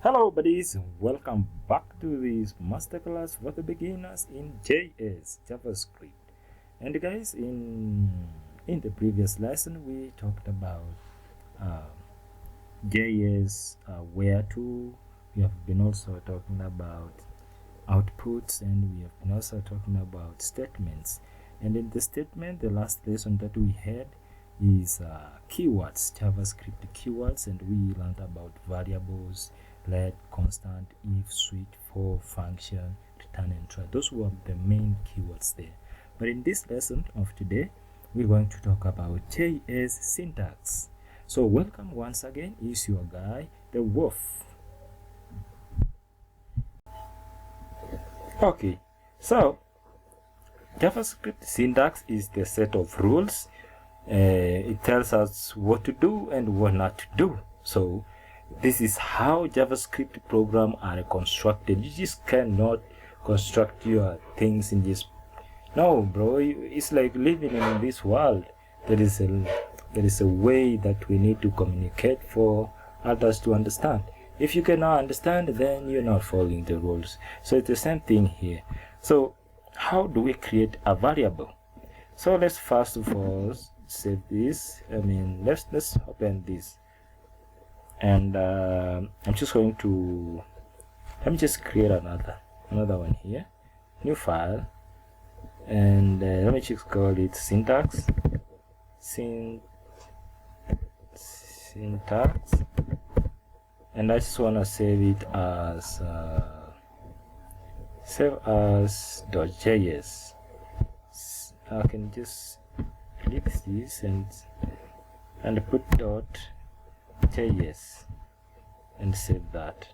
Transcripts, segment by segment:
Hello buddies, welcome back to this masterclass for the beginners in JavaScript. And guys, in the previous lesson we talked about JS where to. We have been also talking about outputs, and we have been also talking about statements. And in the statement, the last lesson that we had is keywords, JavaScript keywords, and we learned about variables, let, constant, if, switch, for, function, return, and try. Those were the main keywords there. But in this lesson of today, we're going to talk about JS syntax. So welcome once again, is your guy, the Wolf. Okay, so JavaScript syntax is the set of rules. It tells us what to do and what not to do. So this is how JavaScript programs are constructed. You just cannot construct your things in this. No, bro, it's like living in this world. There is a way that we need to communicate for others to understand. If you cannot understand, then you're not following the rules. So it's the same thing here. So how do we create a variable? So let's first of all save this. Let's open this. And I'm just going to let me just create another one here, new file, and let me just call it syntax, and I just want to save it as .js. I can just click this and put .js and save that.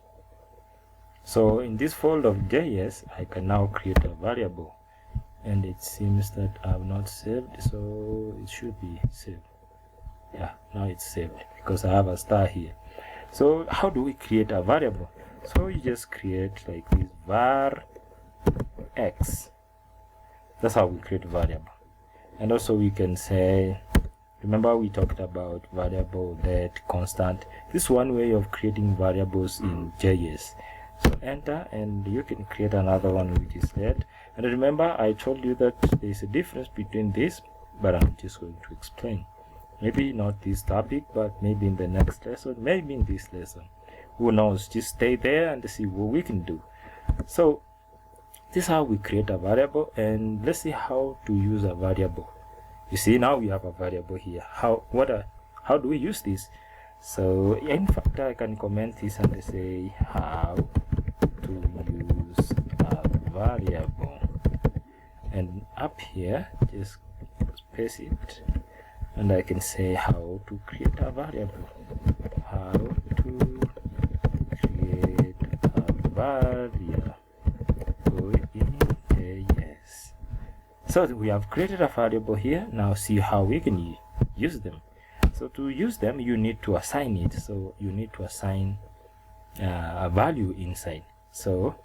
So in this folder of JS, I can now create a variable, and it seems that I have not saved, so it should be saved. Yeah, now it's saved because I have a star here. So how do we create a variable? So you just create like this var x. That's how we create a variable. And also we can say, remember we talked about variable, let, constant. This is one way of creating variables in JS. So enter, and you can create another one which is let. And remember, I told you that there's a difference between this, but I'm just going to explain. Maybe not this topic, but maybe in the next lesson, maybe in this lesson. Who knows? Just stay there and see what we can do. So this is how we create a variable, and let's see how to use a variable. You see, now we have a variable here. How do we use this? So in fact, I can comment this and say how to use a variable, and up here just paste it, and I can say how to create a variable. How to create a variable in JS. So we have created a variable here. Now see how we can use them. So to use them, you need to assign it. So you need to assign a value inside. So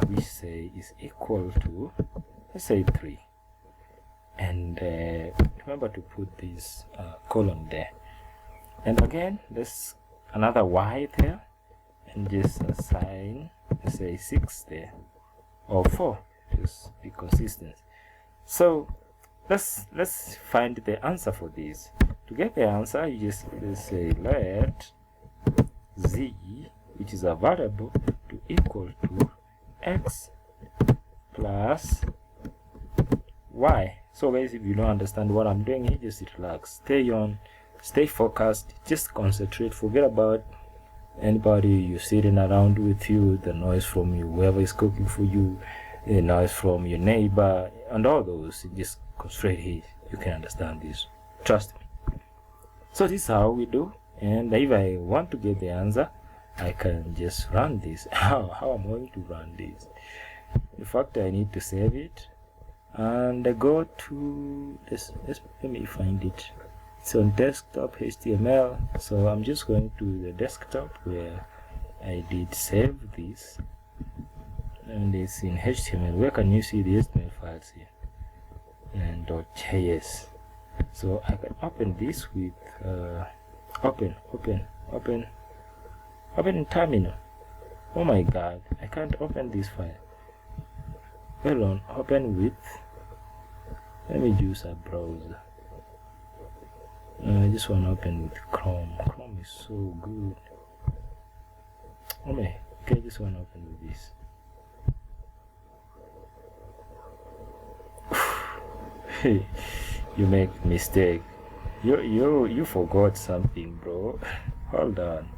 we say is equal to, let's say 3. And remember to put this colon there. And again, there's another y there, and just assign, let's say 6 there, or 4. Just be consistent. So let's find the answer for this. To get the answer, you just say let z, which is a variable, to equal to x plus y. So guys, if you don't understand what I'm doing here, just relax, stay focused, just concentrate, forget about anybody you sitting around with you, the noise from you, whoever is cooking for you, the noise from your neighbor, and all those. Just go straight here. You can understand this, trust me. So this is how we do. And if I want to get the answer, I can just run this. How am I going to run this? In fact, I need to save it and go to this. Let me find it. It's on desktop HTML, so I'm just going to the desktop where I did save this, and it's in HTML. Where can you see the HTML files here? And .js. So I can open this with open Open in terminal. Oh my god, I can't open this file. Hold on, open with, let me use a browser. I just want to open with Chrome. Chrome is so good. Okay, I just want to open with this. You make mistake. You forgot something, bro. Hold on.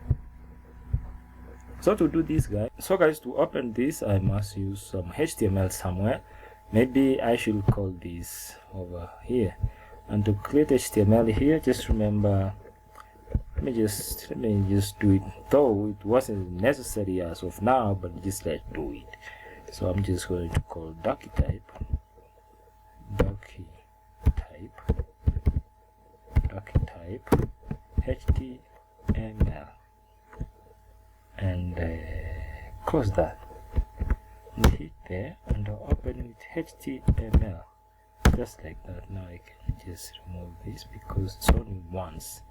So to do this, guys, to open this, I must use some HTML somewhere. Maybe I should call this over here. And to create HTML here, just remember, let me just do it, though it wasn't necessary as of now, but just let's do it. So I'm just going to call docutype HTML, and close that and hit there, and I'll open with HTML just like that. Now I can just remove this because it's only once,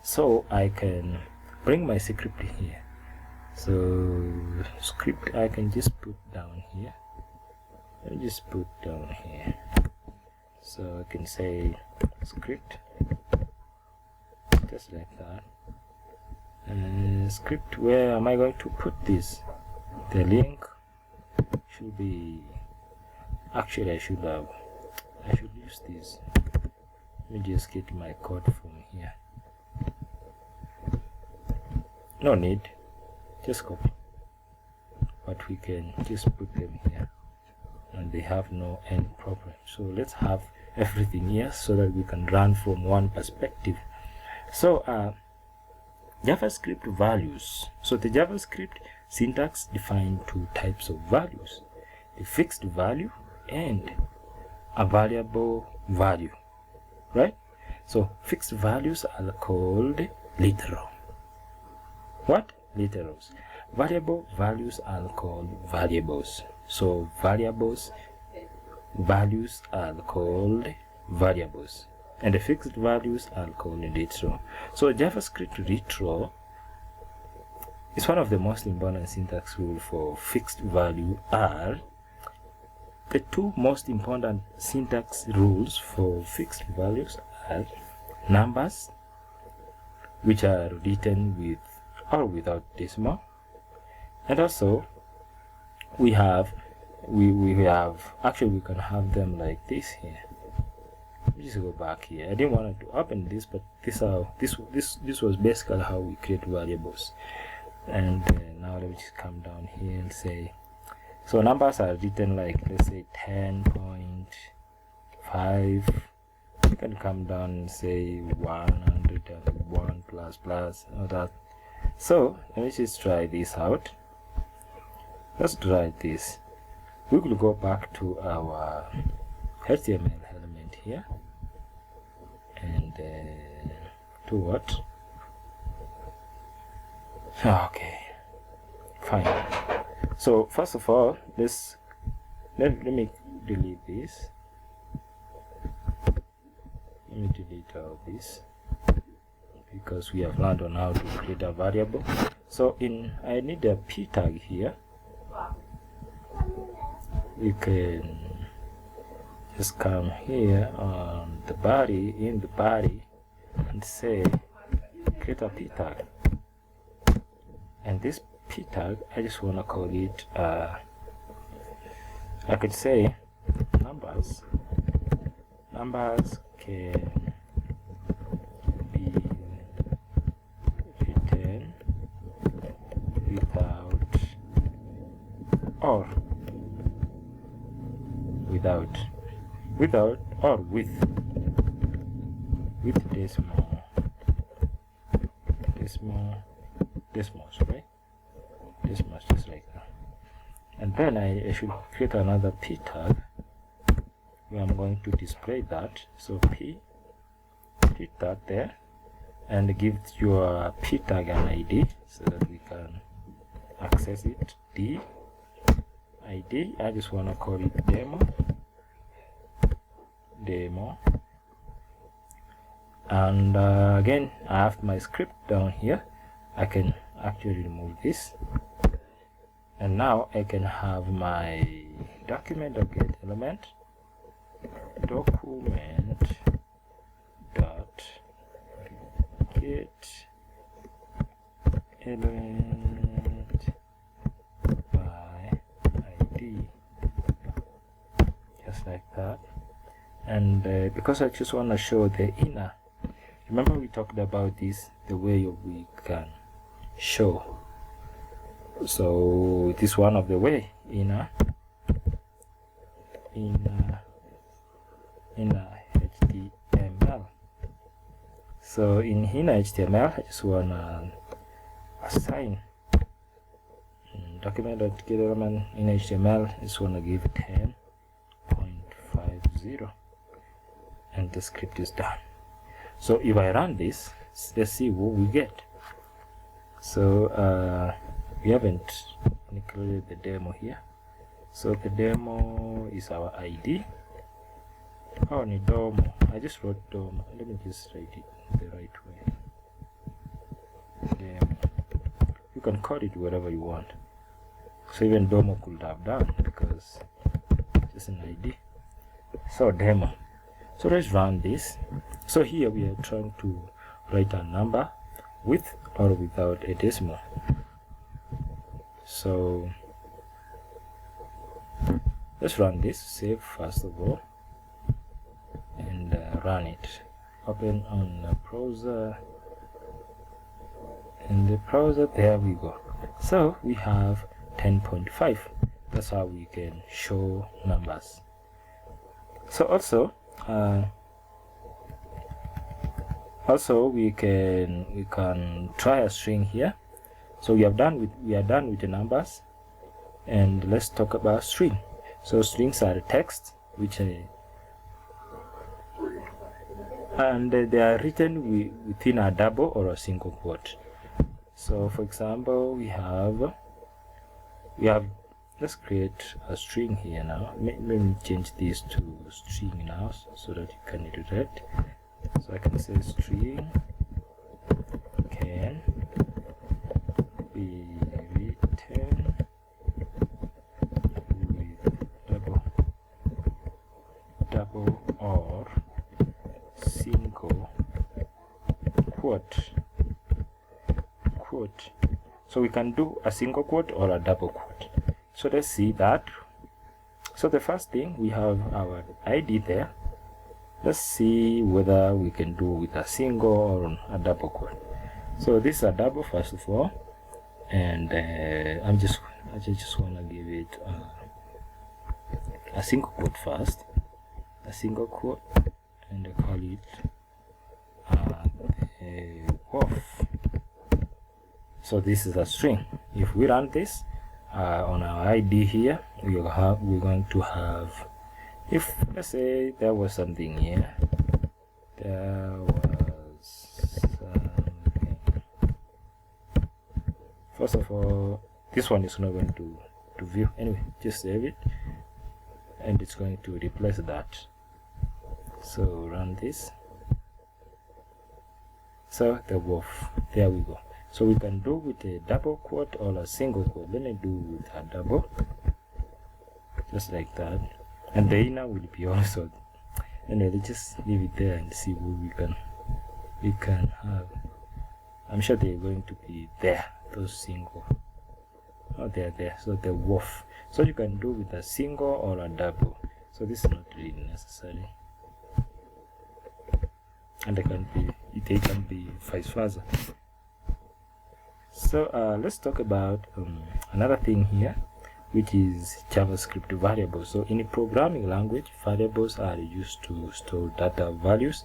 so I can bring my script here. So script I can just put down here. Let me just put down here, so I can say script just like that. Script, where am I going to put this? The link should be, actually I should use this. Let me just get my code from here. No need, just copy, but we can just put them here and they have no any problem. So let's have everything here so that we can run from one perspective. So JavaScript values. So the JavaScript syntax defines two types of values: a fixed value and a variable value, right? So fixed values are called literal. What? Literals. Variable values are called variables. So values are called variables, and the fixed values are called literal. So JavaScript literal is one of the most important syntax rules for fixed value. Are the two most important syntax rules for fixed values are numbers, which are written with or without decimal, and also we have actually we can have them like this here. Let me just go back here. I didn't want to open this, but this was basically how we create variables. And now let me just come down here and say, so numbers are written like, let's say 10.5. You can come down and say 101 plus plus, all that. So let me just try this out. Let's try this. We will go back to our HTML element here and to what? Okay, fine. So first of all, let me delete this. Let me delete all this because we have learned on how to create a variable. So I need a p tag here. We can just come here on the body, in the body, and say create a p tag. And this p tag, I just want to call it I could say numbers can be written without or with decimals, right? Decimals, just like that. And then I should create another p tag where I'm going to display that. So p, hit that there, and give your p tag an ID so that we can access it. D ID, I just want to call it demo, and again I have my script down here. I can actually remove this, and now I can have my document.getElement document dot get element by ID, just like that. And because I just want to show the inner, remember we talked about this, the way we can show. So it is one of the way, inner HTML. So in inner HTML, I just want to assign document.getElement in HTML. I just want to give 10.50, and the script is done. So if I run this, let's see what we get. So we haven't included the demo here. So the demo is our ID. Oh, ni domo. I just wrote domo. Let me just write it the right way. Demo. You can call it whatever you want. So even domo could have done, because it's just an ID. So demo. So let's run this. So here we are trying to write a number with or without a decimal. So let's run this. Save first of all and run it. Open on the browser. In the browser, there we go. So we have 10.5. That's how we can show numbers. So also we can try a string here. So we are done with the numbers, and let's talk about string. So strings are text which and they are written within a double or a single quote. So for example, we have let's create a string here now. Let me change this to string now so that you can read it. So I can say string can be written with double or single quote. So we can do a single quote or a double quote. So let's see that. So the first thing, we have our ID there. Let's see whether we can do with a single or a double quote. So this is a double first of all, and I just want to give it a single quote first, a single quote, and I call it off. So this is a string. If we run this on our ID here, we're going to have, if let's say there was something here, first of all, this one is not going to view. Anyway, just save it, and it's going to replace that. So run this. So the wolf, there we go. So we can do with a double quote or a single quote. Let me do with a double, just like that, and the inner will be also. Anyway, let's just leave it there and see what we can have. I'm sure they're going to be there, those single. Oh, they're there. So the wolf. So you can do with a single or a double. So this is not really necessary, and they can be vice versa. So let's talk about another thing here, which is JavaScript variables. So in a programming language, variables are used to store data values,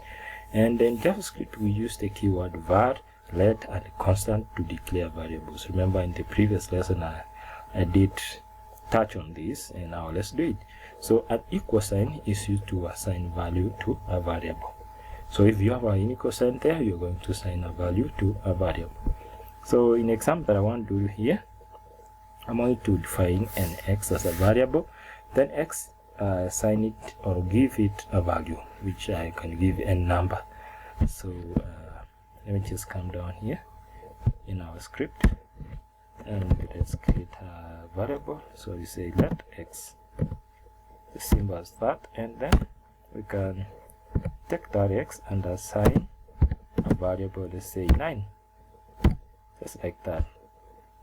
and in JavaScript we use the keyword var, let, and constant to declare variables. Remember in the previous lesson I did touch on this, and now let's do it. So an equal sign is used to assign value to a variable. So if you have an equal sign there, you're going to assign a value to a variable. So in example that I want to do here, I'm going to define an x as a variable, then x assign it or give it a value, which I can give a number. So let me just come down here in our script. and let's create a variable. So we say let x, the symbol as that, and then we can take that x and assign a variable, let's say 9, just like that.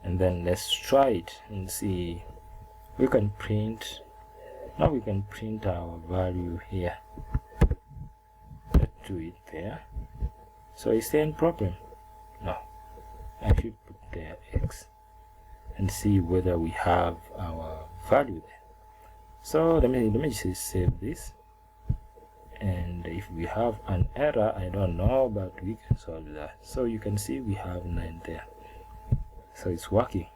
And then let's try it and see. We can print, now we can print our value here. Let's do it there. So is there any problem? No. I should put there x and see whether we have our value there. So let me just save this, and if we have an error, I don't know, but we can solve that. So you can see we have 9 there, so it's working.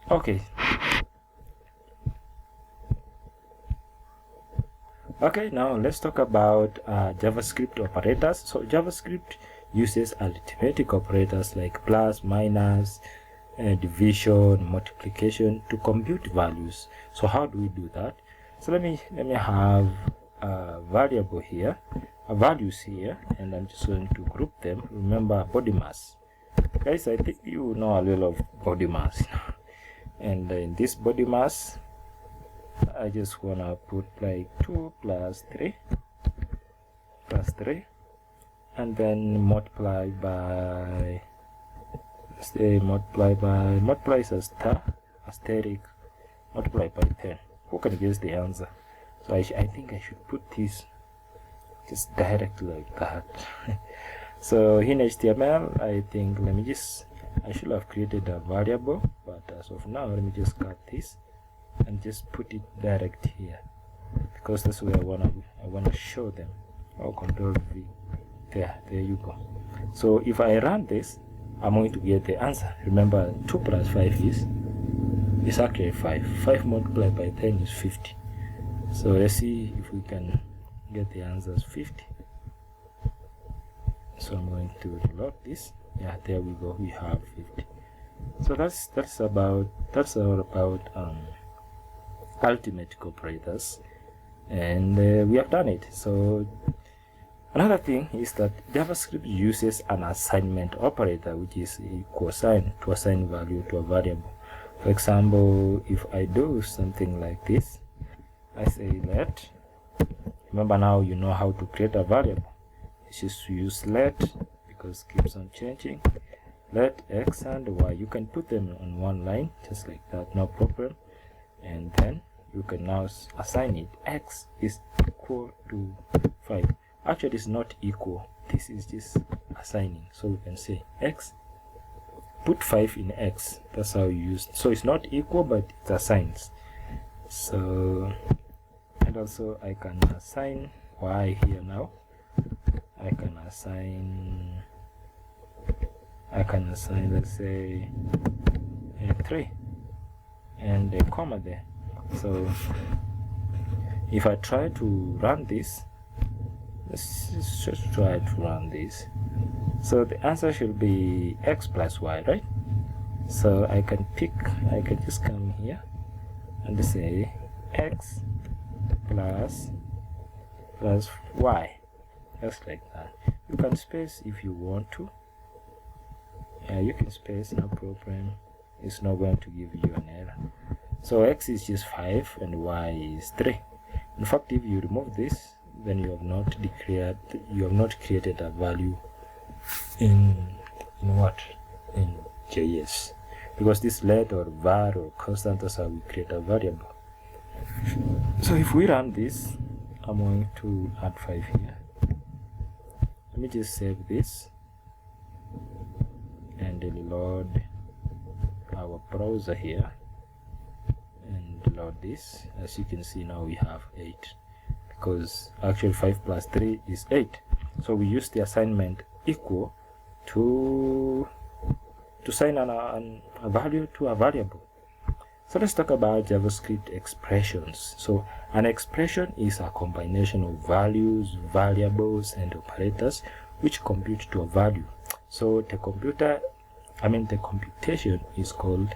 Okay. Okay, now let's talk about JavaScript operators. So JavaScript uses arithmetic operators like plus, minus, division, multiplication to compute values. So how do we do that? So let me have a variable here, values here, and I'm just going to group them. Remember body mass, guys. I think you know a little of body mass. And in this body mass, I just wanna put like 2 plus 3, and then multiply by, say multiply is a star, asterisk, multiply by 10. Who can guess the answer? So I think I should put this just directly like that. So in HTML, I think I should have created a variable, but as of now, let me just cut this and just put it direct here, because that's where I wanna show them. I'll Control V. There you go. So if I run this, I'm going to get the answer. Remember, 2 plus 5 is actually 5. 5 multiplied by 10 is 50. So let's see if we can get the answer as 50. So I'm going to reload this. Yeah, there we go. We have 50. So that's all about arithmetic operators, and we have done it. So another thing is that JavaScript uses an assignment operator, which is equal sign, to assign value to a variable. For example, if I do something like this, I say let, remember now you know how to create a variable. It's just to use let, because it keeps on changing. Let x and y, you can put them on one line just like that, no problem. And then you can now assign it. X is equal to 5. Actually, it's not equal. This is just assigning. So we can say x, put 5 in x. That's how you use it. So it's not equal, but it assigns. So, and also I can assign y here now. I can assign, let's say 3 and a comma there. So if I try to run this, let's just try to run this. So the answer should be x plus y, right? So I can just come here and say x plus y, just like that. You can space if you want to. Yeah, you can space, no problem. It's not going to give you an error. So x is just 5 and y is 3. In fact, if you remove this, then you have not created a value in JS, because this let or var or constant is how we create a variable. So if we run this, I'm going to add 5 here. Let me just save this and reload our browser here and load this. As you can see, now we have 8, because actually 5 plus 3 is 8. So we use the assignment equal to assign a value to a variable. So let's talk about JavaScript expressions. So an expression is a combination of values, variables, and operators which compute to a value. So the computation is called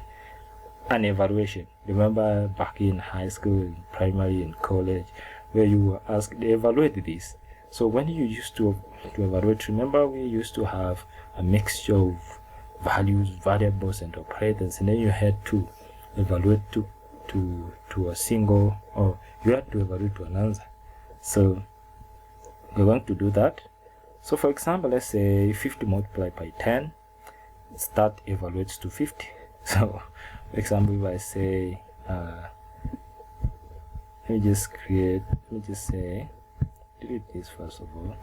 an evaluation. Remember back in high school, in primary, and college, where you were asked to evaluate this. So when you used to evaluate, remember we used to have a mixture of values, variables, and operators, and then you had to evaluate to a single, or you had to evaluate to an answer. So we're going to do that. So for example, let's say 50 multiplied by 10, start evaluates to 50. So for example, if I say let me just say delete this first of all,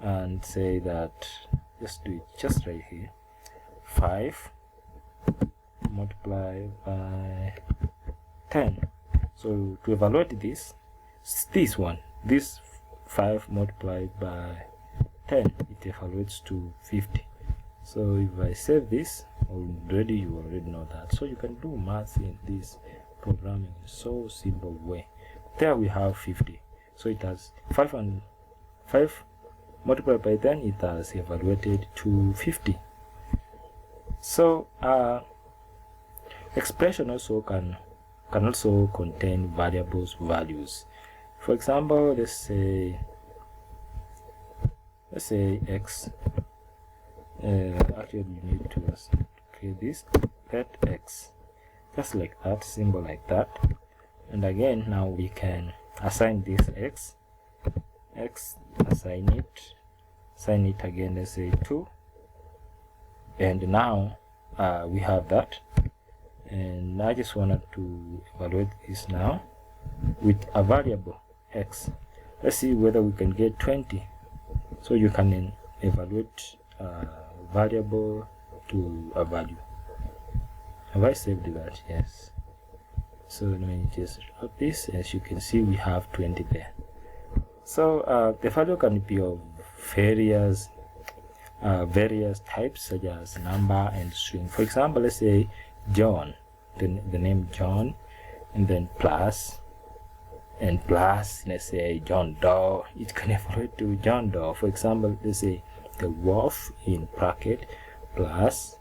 and say that, just do it just right here, 5 multiplied by 10. So to evaluate this 5 multiplied by 10, it evaluates to 50. So if I save this, you already know that. So you can do math in this programming in so simple way. There we have 50. So it has 5 multiplied by 10, it has evaluated to 50. So expression also can also contain variables values. For example, let's say x. Actually, you need to create this, let x, just like that, symbol like that. And again, now we can assign this x, assign it again, let's say 2, and now we have that. And I just wanted to evaluate this now with a variable x. Let's see whether we can get 20. So you can evaluate a variable to a value. Have I saved that? Yes. So let me just drop this. As you can see, we have 20 there. So the value can be of various types, such as number and string. For example, let's say John, the name John, and then plus, let's say John Doe. It can evaluate to John Doe. For example, let's say the wolf in bracket plus,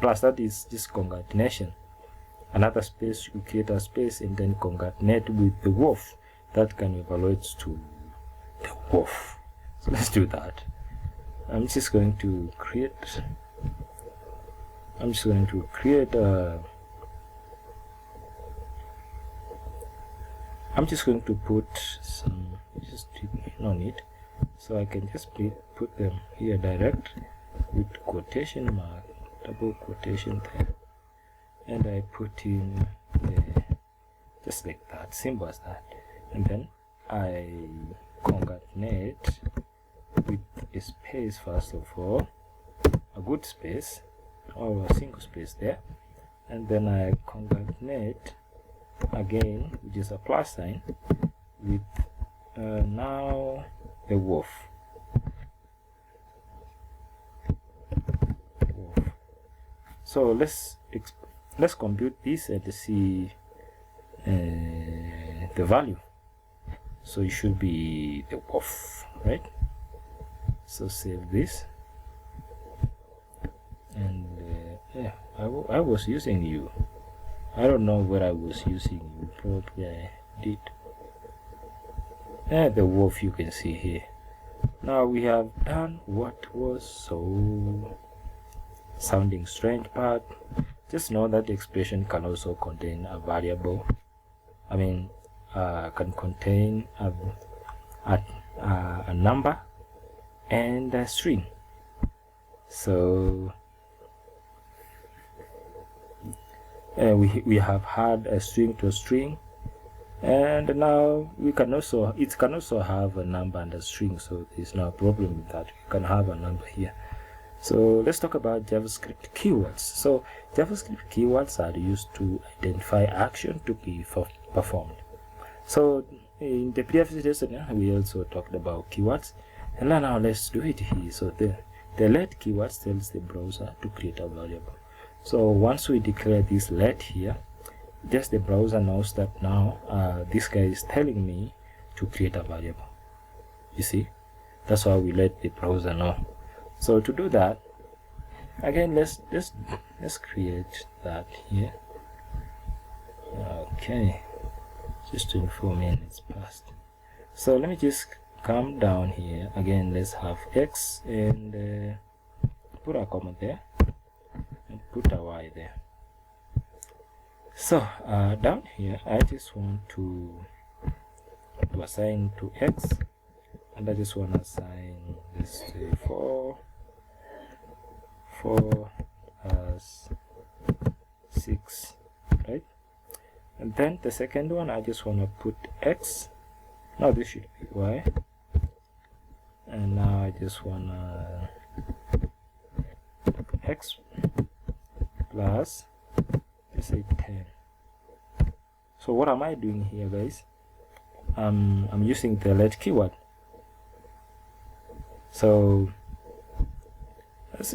that is just concatenation. Another space, you create a space and then concatenate with the wolf. That can evaluate to the wolf. So let's do that. I'm just going to create I'm just going to put some, no need, so I can just put them here direct with quotation mark, double quotation there, and I put in just like that, simple as that, and then I concatenate with a space first of all, a good space or a single space there, and then I concatenate again, which is a plus sign, with now the wolf. So let's compute this and see the value. So it should be the wolf, right? So save this, and yeah, I was using you. I don't know where I was using you. Probably I did. The wolf you can see here. Now we have done what was so sounding strange, but just know that the expression can also contain a variable. I mean, can contain a number and a string. So we have had a string to a string, and now it can also have a number and a string. So there's no problem with that. You can have a number here. So let's talk about JavaScript keywords. So JavaScript keywords are used to identify action to be performed. So in the previous lesson, we also talked about keywords, and now let's do it here. So the let keywords tells the browser to create a variable. So once we declare this let here, just the browser knows that now this guy is telling me to create a variable. You see, that's why we let the browser know. So to do that, again, let's create that here. Okay, just 24 minutes past. So let me just come down here again. Let's have x and put a comma there. put a y there. So down here I just want to assign to x, and I just want to assign this to 4 as 6, right? And then the second one I just want to put x. Now this should be y, and now I just want to x plus, let's say 10. So what am I doing here, guys? I'm using the let keyword. So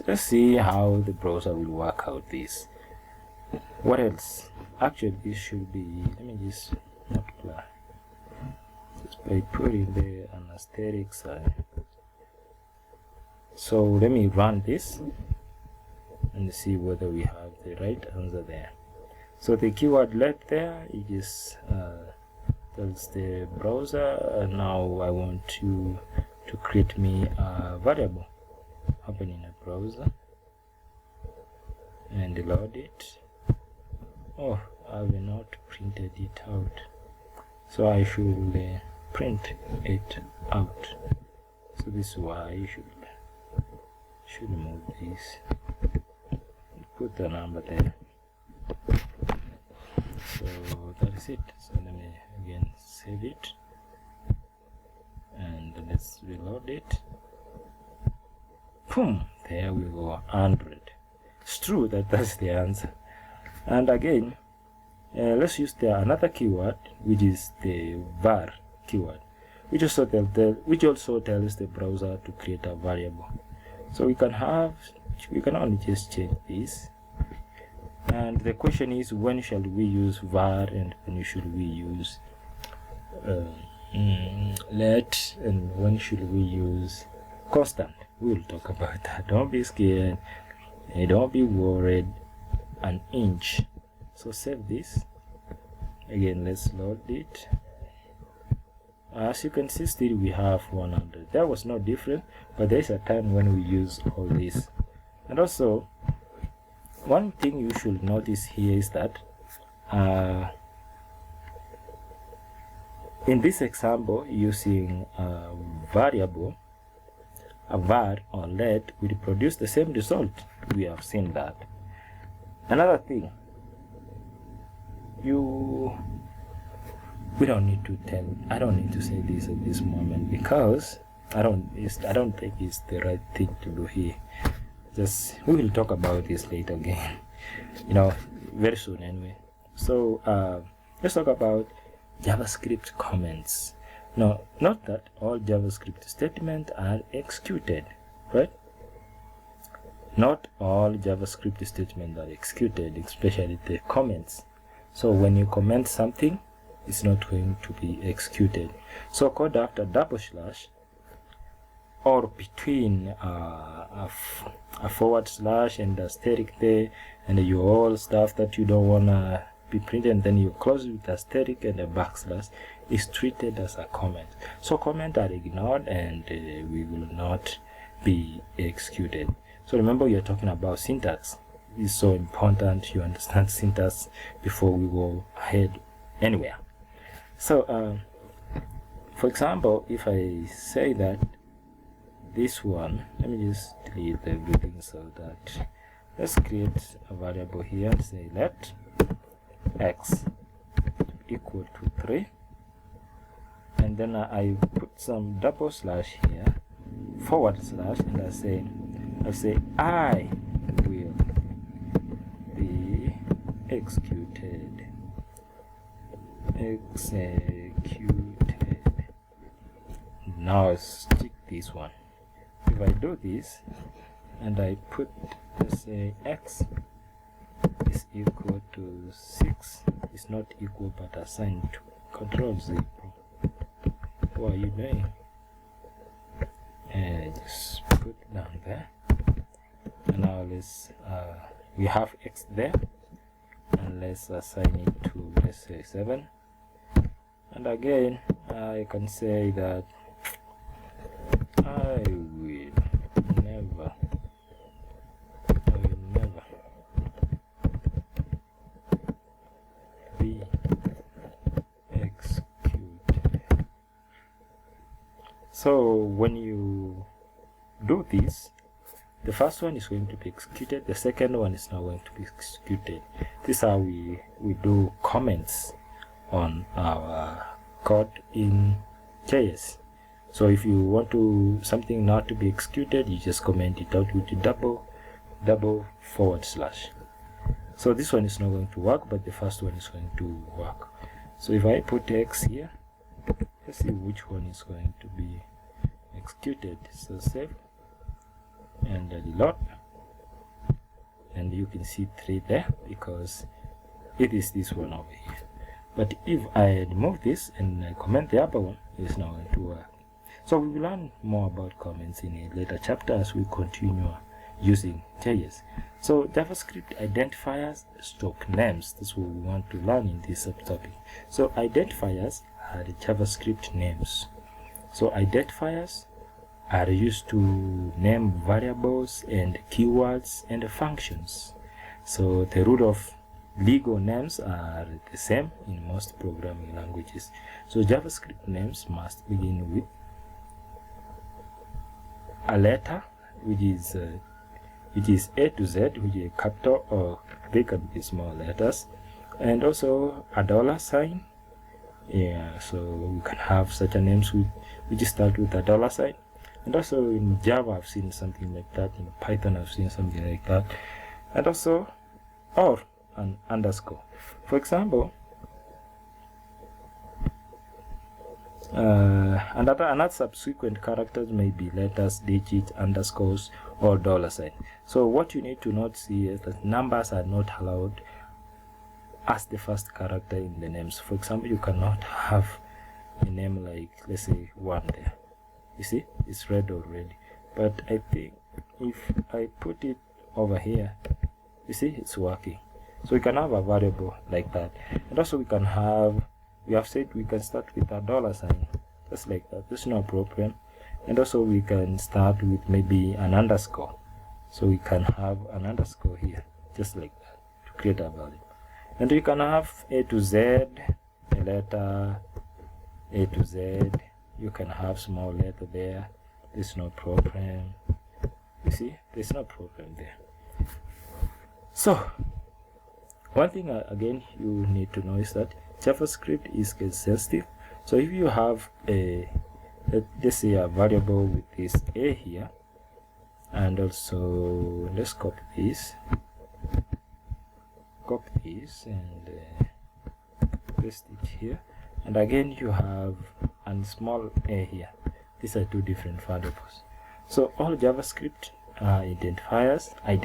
let's see how the browser will work out this. What else? Actually, this should be, let me just multiply just by putting the an asterisk sign. So let me run this and see whether we have the right answer there. So the keyword let there, it just tells the browser, now I want you to create me a variable. Open in a browser and load it. Oh, I have not printed it out, so I should print it out. So this is why I should move this, put the number there. So that is it. So let me again save it and let's reload it. Boom, there we go, 100. It's true that that's the answer. And again, let's use another keyword, which is the var keyword, which also tells the browser to create a variable. So we can only just change this. And the question is, when shall we use var and when should we use let, and when should we use constant? We'll talk about that. Don't be scared, don't be worried an inch. So save this again, let's load it. As you can see, still we have 100. That was no different, but there is a time when we use all this. And also, one thing you should notice here is that in this example, using a variable, a var or let will produce the same result. We have seen that. Another thing, we don't need to tell, I don't need to say this at this moment because I don't think it's the right thing to do here. Just, we will talk about this later again, very soon anyway. So let's talk about JavaScript comments. No, not that all JavaScript statements are executed, right? Not all JavaScript statements are executed, especially the comments. So when you comment something, it's not going to be executed. So code after double slash or between a forward slash and asterisk there, and your all stuff that you don't want to be printed, and then you close with asterisk and a backslash, is treated as a comment. So comments are ignored and we will not be executed. So remember, you're talking about syntax. It's so important you understand syntax before we go ahead anywhere. So for example, if I say that this one, let me just delete everything so that let's create a variable here and say let x equal to 3, and then I put some double slash here, forward slash, and I say I will be executed. Now I stick this one. If I do this and I put, let's say x is equal to 6, it's not equal but assigned to Control Z. What are you doing? And just put down there. And now let's we have x there, and let's assign it to, let's say 7. And again, I can say that I will never So when you do this, the first one is going to be executed, the second one is not going to be executed. This is how we do comments on our code in JS. So if you want to something not to be executed, you just comment it out with the double forward slash. So this one is not going to work, but the first one is going to work. So if I put X here, let's see which one is going to be executed. So save and reload, and you can see 3 there because it is this one over here. But if I remove this and I comment the upper one, it's not going to work. So we will learn more about comments in a later chapter as we continue using JS. So JavaScript identifiers stock names, that's what we want to learn in this subtopic. So identifiers are the JavaScript names. So identifiers are used to name variables and keywords and functions. So the root of legal names are the same in most programming languages. So JavaScript names must begin with a letter, which is A to Z, which is capital, or they can be small letters, and also a $sign. Yeah, so we can have such a names which start with a $sign. And also in Java I've seen something like that, in Python I've seen something like that, and also or an underscore. For example, another subsequent characters may be letters, digits, underscores, or $sign. So what you need to note here is that numbers are not allowed as the first character in the names. For example, you cannot have a name like, let's say, 1 there. You see, it's red already. But I think if I put it over here, you see, it's working. So we can have a variable like that. And also we can have, we have said we can start with a $sign, just like that. There's no problem. And also we can start with maybe an underscore. So we can have an underscore here, just like that, to create a value. And we can have A to Z, a letter, A to Z. You can have small letter there. There's no problem. You see, there's no problem there. So one thing again you need to know is that JavaScript is case sensitive. So if you have a, let's say, a variable with this A here, and also let's copy this and paste it here, and again you have a small a here. These are 2 different variables. So all JavaScript identifiers are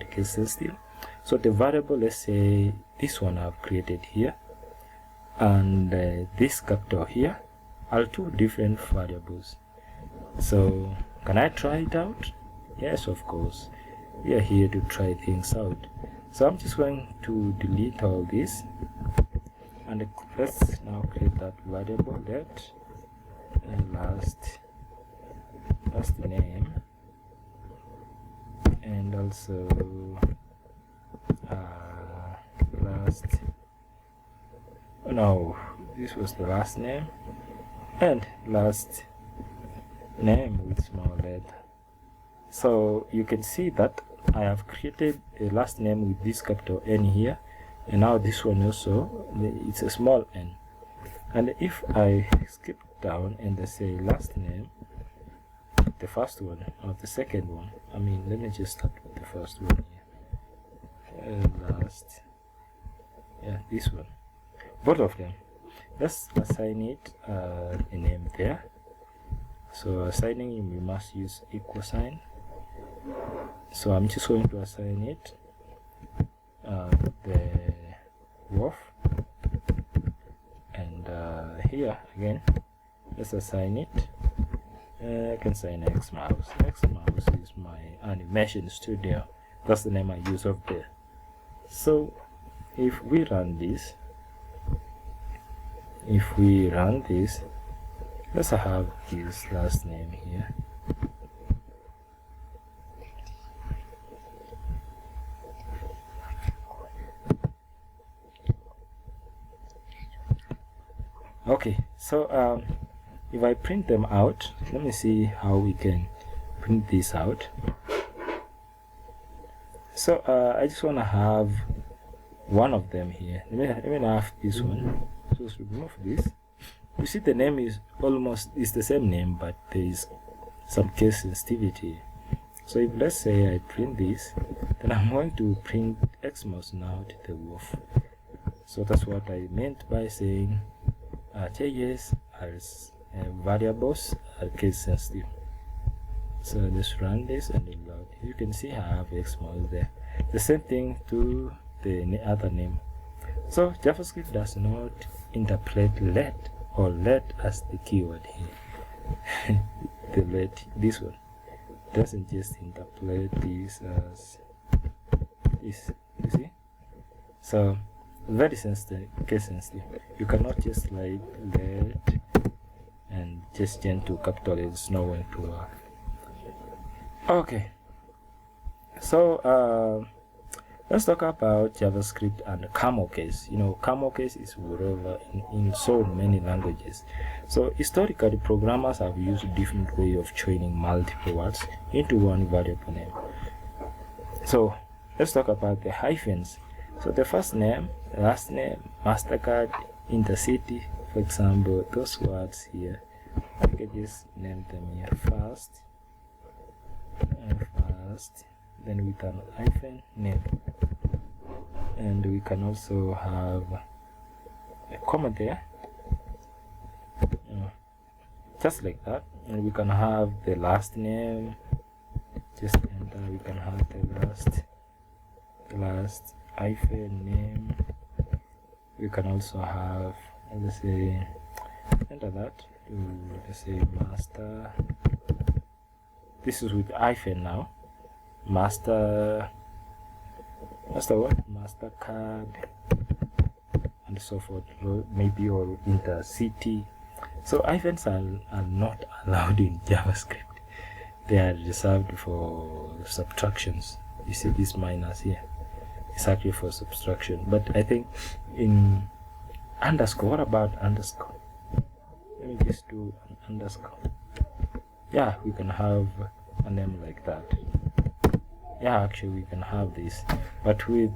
case sensitive. So the variable, let's say this one I've created here, and this capital here are 2 different variables. So can I try it out? Yes, of course. We are here to try things out. So I'm just going to delete all this, and let's now create that variable, that last name, and also this was the last name, and last name with small letter. So you can see that I have created a last name with this capital N here, and now this one also, it's a small n. And if I skip down and I say last name, the first one or the second one, I mean, let me just start with the first one here, this one, both of them, let's assign it a name there. So assigning, we must use equal sign. So I'm just going to assign it the wolf, and here again let's assign it, I can assign Xmouse. Xmouse is my animation studio, that's the name I use up there. So if we run this, let's have his last name here. Okay, so if I print them out, let me see how we can print this out. So I just want to have one of them here. Let me have this one. So let's remove this. You see the name is the same name, but there is some case sensitivity. So if let's say I print this, then I'm going to print Xmas now to the wolf. So that's what I meant by saying JS as variables are case sensitive. So let's run this and load. You can see I have Xmas there. The same thing to the other name. So JavaScript does not interpret let or let as the keyword here. The let, this one doesn't just interpret this as this, you see. So very sensitive, case sensitive. You cannot just like let and just change to capital. It's not going to work. Okay, so let's talk about JavaScript and camel case. You know, camel case is whatever in so many languages. So historically, programmers have used different way of joining multiple words into one variable name. So let's talk about the hyphens. So the first name, last name, MasterCard, Intercity, for example, those words here, I can just name them here first, then with an hyphen name, and we can also have a comma there, just like that, and we can have the last name, just enter. We can have the last hyphen name. We can also have, let's say, enter that to, let's say, master. This is with hyphen now. Master what? MasterCard, and so forth, maybe, or Intercity. So hyphens are not allowed in JavaScript. They are reserved for subtractions. You see this minus here, it's actually for subtraction. But I think in underscore, what about underscore? Let me just do an underscore. Yeah, we can have a name like that. Yeah, actually we can have this, but with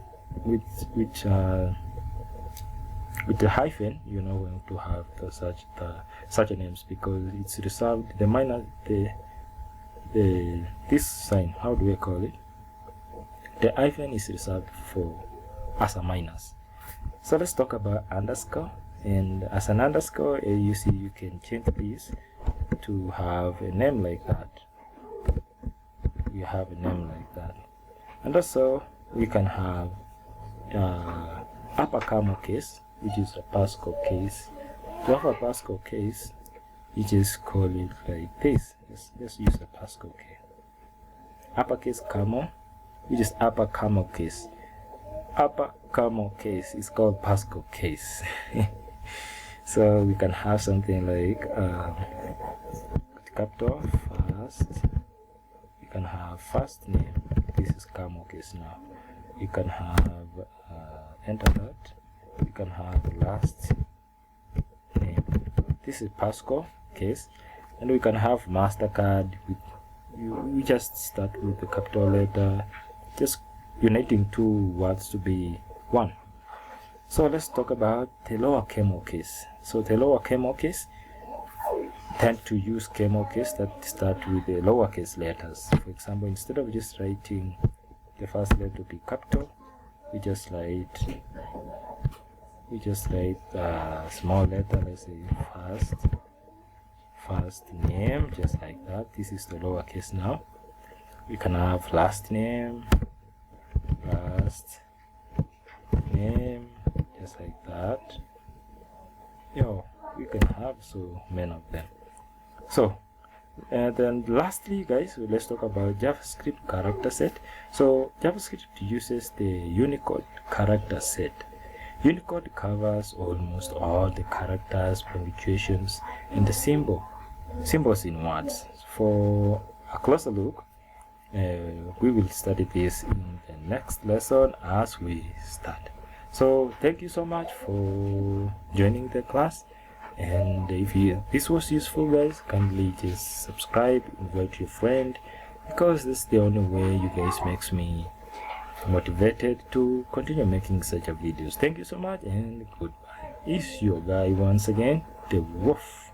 the hyphen, you're not going to have such names, because it's reserved. The minus, this sign, how do we call it? The hyphen is reserved for as a minus. So let's talk about underscore. And as an underscore, you see you can change this to have a name like that. You have a name like that. And also we can have upper camel case, which is a Pascal case. To have a Pascal case, you just call it like this. Let's use a Pascal case. Uppercase camel, which is upper camel case. Upper camel case is called Pascal case. So we can have something like capital first. You can have first name. This is camel case now. You can have enter that. You can have last name. This is Pascal case, and we can have MasterCard. We just start with the capital letter, just uniting two words to be one. So let's talk about the lower camel case. So the lower camel case tend to use camel case that start with the lowercase letters. For example, instead of just writing the first letter to be capital, we just write small letter. Let's say first name, just like that. This is the lowercase now. We can have last name, just like that. We can have so many of them. So and then lastly, guys, let's talk about JavaScript character set. So JavaScript uses the Unicode character set. Unicode covers almost all the characters, punctuations, and the symbols in words. For a closer look, we will study this in the next lesson as we start. So thank you so much for joining the class, And if this was useful, guys, kindly just subscribe, invite your friend, because this is the only way you guys makes me motivated to continue making such a videos. Thank you so much, and goodbye. It's your guy once again, the Wolf.